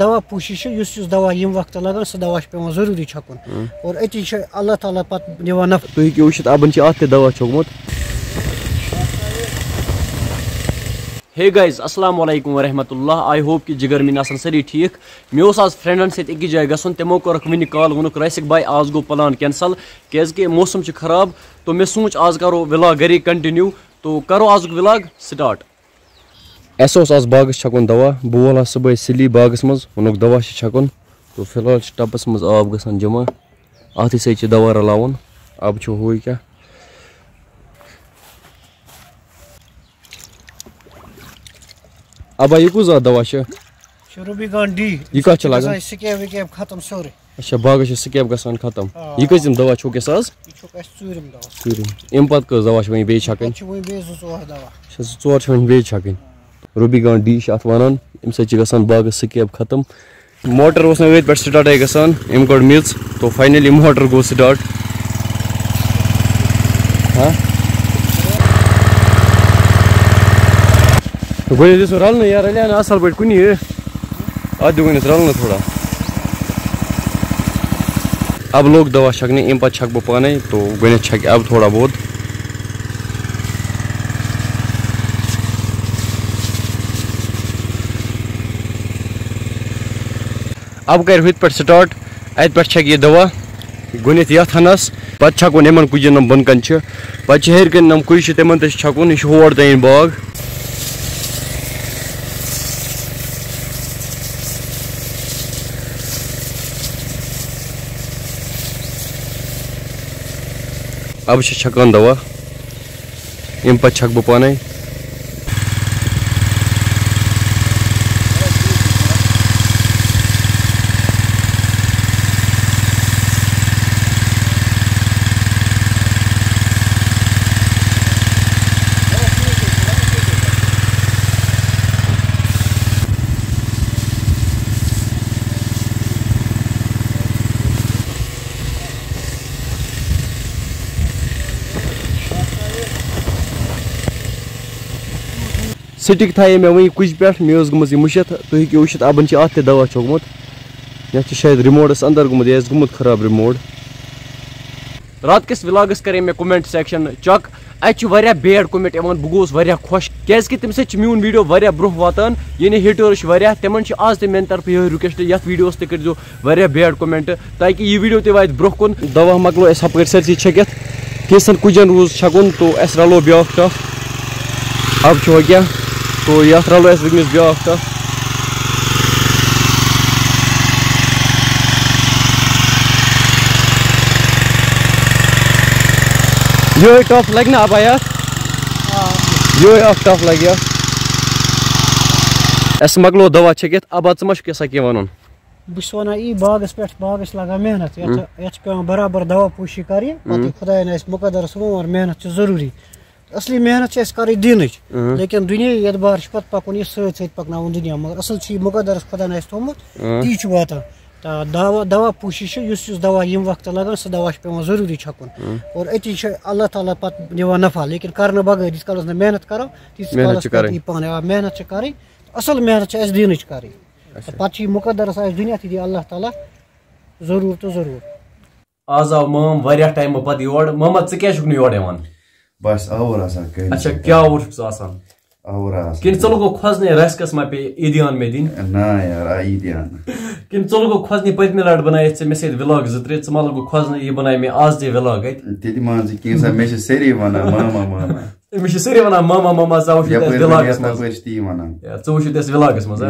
دوا پوشی یس دوا یم وقت لگان سہ دوا پیوان ضروری چھکن اور اتی اللہ تعالیٰ پتہ دِوان نفع. تُہۍ ہیٚکِو وٕچھِتھ ابن چھِ اتھ تہِ دوا چھوٚکمُت. ہے گایز السلام علیکم ورحمۃ اللہ. آئی ہوپ کہ جگر مین آسان سٲری ٹھیک. مےٚ اوس آز فرینڈن سۭتۍ أکِس جایہِ گژھُن. تِمو کوٚرُکھ وٕنہِ کال ووٚنُکھ راسِک بھائی آز گوٚو پلان کینسل کیازکہِ موسم چھُ خراب. تو مےٚ سوٗنٛچ آز کرو ولاگ گرے کنٹِنیو. تو کرو آزُک ولاگ سٹارٹ. اَسہِ اوس آز باغس چھکُن دوا. بہٕ وولہا صُبحٲے سِلی باغس منٛز ووٚنُکھ دوا چھِ چھکُن. تو فی الحال چھُ ٹبس منٛز آب گژھان جمع. اتھٕے سۭتۍ چھِ دوا رلاوُن. اب چھُ ہوے کیٛاہ. ابا یہ کُس زیادٕ دوا چھُ؟ روبیگان ڈی. یہ کتھ چھُ لگان؟ سکیب وکیب ختم سورُے. اچھا باغس چھُ سکیب گژھان ختم. یہ کٔژِم دوا چھُکھ اَسہِ آز؟ یہ چھُکھ اَسہِ ژوٗرِم دوا. ژوٗرِم. امہِ پتہٕ کٔژ دوا چھِ وۄنۍ بیٚیہِ چھکٕنۍ؟ چھِ وۄنۍ بیٚیہِ 2-4 دوا. اچھا 2-4 چھِ وۄنۍ بیٚیہِ چھکٕنۍ. روبیگان ڈی چھِ اتھ ونان. امہِ سۭتۍ چھِ گژھان باغس سکیب ختم. موٹر اوس نہٕ أتھۍ پٮ۪ٹھ سٹاٹے گژھان. أمۍ کوٚڑ میٚژ. تو فاینلی موٹر گوٚو سٹاٹ. گۄڈنیٚتھ دِژ رلنہٕ یا رلیٛا نہٕ اصل پٲٹھۍ کُنی. اتھ دِ گۄڈنیٚتھ رلنہٕ تھوڑا. اب لوگ دوا چھکنہِ. امہِ پتہٕ چھکہٕ بہٕ پانے. تو گۄڈنیٚتھ چھکہِ اب تھوڑا بہت. اب کر ہُتھ پٮ۪ٹھ سٹاٹ. اتہِ پٮ۪ٹھ چھکہِ یہِ دوا گۄڈنیٚتھ یتھ ہنس. پتہٕ چھکُن یِمن کُجن یِم بۄن کن چھِ. پتہٕ چھِ ہیٚرِ کٔنۍ یِم کُجہِ چھِ تِمن تہِ چھُ چھکُن. یہِ چھُ ہور تانۍ باغ. اب چھِ چھکان دوا. امہِ پتہٕ چھکہٕ بہٕ پانے. سٹک تھایے مےٚ وۄنۍ کُجہِ پٮ۪ٹھ. مےٚ ٲس گٔمٕژ یہِ مُشِتھ. تُہۍ ہیٚکِو وٕچھِتھ ابن چھِ اتھ تہِ دوا چھوٚکمُت. یتھ چھُ شاید رِموٹس اندر گوٚمُت. یہِ آسہِ گوٚمُت خراب رِموٹ. رات کِس ولاگس کرے مےٚ کومنٹ سیکشن چک. اتہِ چھُ واریاہ بیڈ کومنٹ یِوان. بہٕ گوٚوُس واریاہ خۄش کیازکہِ تمہِ سۭتۍ چھُ میون ویڈیو واریاہ برونٛہہ واتان. یعنی ہیٹٲرٕس چھِ واریاہ. تِمن چھُ آز تہِ میانہِ طرفہٕ یِہوے رِکویسٹ یتھ ویڈیوس تہِ کٔرۍزیو واریاہ بیڈ کومنٹ تاکہِ یہِ ویڈیو تہِ واتہِ برونٛہہ کُن. دوا مۄکلو اَسہِ ہپٲرۍ سٲرسٕے چھٔکِتھ. کینٛژن کُجن روٗز چھکُن. تو اَسہِ رلو بیاکھ ٹف. اب چھُ وۄنۍ کیٛاہ. تو یتھ رلو اَسہِ وٕنکیٚنس بیاکھ ٹف. یہوے ٹف لگہِ نا ابا یتھ. یہوے اکھ ٹف لگہِ یتھ. اَسہِ مۄکلو دوا چھٔکِتھ. ابا ژٕ ما چھُکھ یژھان کینٛہہ ونُن؟ بہٕ چھُس ونان یی باغس پٮ۪ٹھ باغس لگان محنت. یتھ چھِ پیوان برابر دوا پوشی کرٕنۍ. پتہٕ خۄداین آسہِ مُقدرس ووٚن محنت چھِ ضروٗری. اصلی محنت چھِ اَسہِ کَرٕنۍ دِنٕچ. لیکن دُنیاہی اعتبار چھُ پتہٕ پکُن یہِ سۭتۍ سۭتۍ پکناوُن دُنیا. مگر اصل چھُ یہِ مُقدرس خۄداین آسہِ تھوٚمُت تی چھُ واتان. دوا پوشی یُس دوا ییٚمہِ وقتہٕ لگان سُہ دوا چھُ پیوان ضروٗری چھکُن اور اتی چھُ اللہ تعالیٰ پتہٕ دِوان نفع. لیکن کرنہٕ بغٲر ییٖتِس کالس نہٕ محنت کرو تیٖتِس کالس یی پانے. محنت چھِ کرٕنۍ. اصل محنت چھِ اَسہِ دِنٕچ کرٕنۍ. پتہٕ چھُ یہِ مُقدرس آسہِ دُنیا تہِ دی اللہ تعالیٰ ضروٗر تہٕ ضروٗر. آز آو مام واریاہ ٹایمہٕ پتہٕ یور. ماما ژٕ کیٛازِ چھُکھ نہٕ یور یِوان؟ بس آوُر آسان. اچھا کیٛاہ آوُر چھُکھ ژٕ آسان؟ آوُر آسان. کِنہٕ ژٕ لوگُکھ کھۄژنہِ رسکس ما پیٚیہِ عیٖدیان مےٚ دِنۍ؟ نہ یار عیٖدیان. کِنہٕ ژٕ لوگُکھ کھۄژنہِ پٔتمہِ لٹہِ بنٲیِتھ ژےٚ مےٚ سۭتۍ ولاگ 2-3 ژٕ ما لوگُکھ کھۄژنہِ یہِ بناے مےٚ آز تہِ ولاگ اَتہِ. تیٚلہِ مان ژٕ کینٛژھا مےٚ چھِ سٲری ونان ماما ماما. مےٚ چھِ سٲری ونان ماما ماما ژٕ وٕچھُتھ اَسہِ ولاگس منٛز. چھِ تی ونان. ژٕ وٕچھُتھ اَسہِ ولاگس منٛز.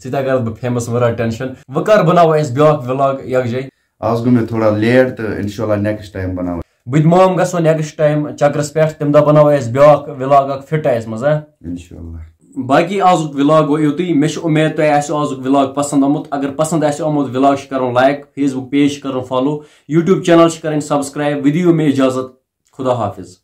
ژٕ تہِ کرٕ بہٕ فیمس ورا ٹینشن. وۄنۍ کر بناوو أسۍ بیاکھ ولاگ یکجاہ. آز گوٚو مےٚ تھوڑا لیٹ تہٕ انشاء اللہ نیکسٹ ٹایم بناوو. بہٕ تہِ مام گژھو نیکسٹ ٹایم چکرس پٮ۪ٹھ. تمہِ دۄہ بناوو أسۍ بیاکھ ولاگ اکھ فٹ آسہِ منٛز. انشاء اللہ. باقی آزُک ولاگ گوٚو یُتُے. مےٚ چھُ اُمید تۄہہِ آسیو آزُک ولاگ پسنٛد آمُت. اگر پسنٛد آسیو آمُت ولاگ چھُ کرُن لایک. فیس بُک پیج چھُ کرُن فالو. یوٗٹیوٗب چینل چھُ کرٕنۍ سبسکرایب. ودِیو مےٚ اِجازت. خدا حافظ.